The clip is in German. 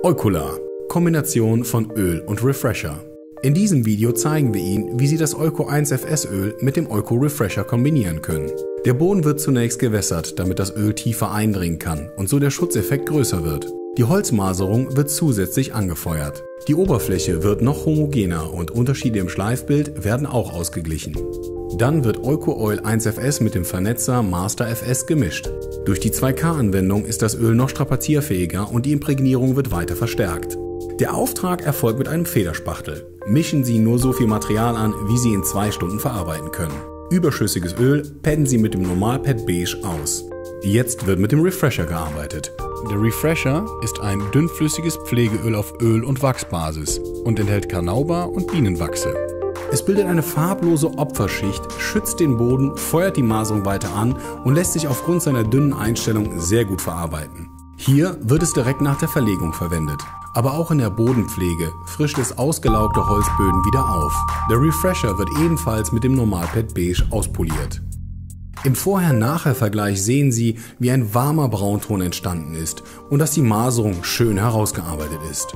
Eucola – Kombination von Öl und Refresher. In diesem Video zeigen wir Ihnen, wie Sie das Euco 1 FS Öl mit dem Euco Refresher kombinieren können. Der Boden wird zunächst gewässert, damit das Öl tiefer eindringen kann und so der Schutzeffekt größer wird. Die Holzmaserung wird zusätzlich angefeuert. Die Oberfläche wird noch homogener und Unterschiede im Schleifbild werden auch ausgeglichen. Dann wird Euco Oil 1 FS mit dem Vernetzer Master FS gemischt. Durch die 2K-Anwendung ist das Öl noch strapazierfähiger und die Imprägnierung wird weiter verstärkt. Der Auftrag erfolgt mit einem Federspachtel. Mischen Sie nur so viel Material an, wie Sie in 2 Stunden verarbeiten können. Überschüssiges Öl padden Sie mit dem Normalpad Beige aus. Jetzt wird mit dem Refresher gearbeitet. Der Refresher ist ein dünnflüssiges Pflegeöl auf Öl- und Wachsbasis und enthält Carnauba und Bienenwachse. Es bildet eine farblose Opferschicht, schützt den Boden, feuert die Maserung weiter an und lässt sich aufgrund seiner dünnen Einstellung sehr gut verarbeiten. Hier wird es direkt nach der Verlegung verwendet. Aber auch in der Bodenpflege frischt es ausgelaugte Holzböden wieder auf. Der Refresher wird ebenfalls mit dem Normalpad Beige auspoliert. Im Vorher-Nachher-Vergleich sehen Sie, wie ein warmer Braunton entstanden ist und dass die Maserung schön herausgearbeitet ist.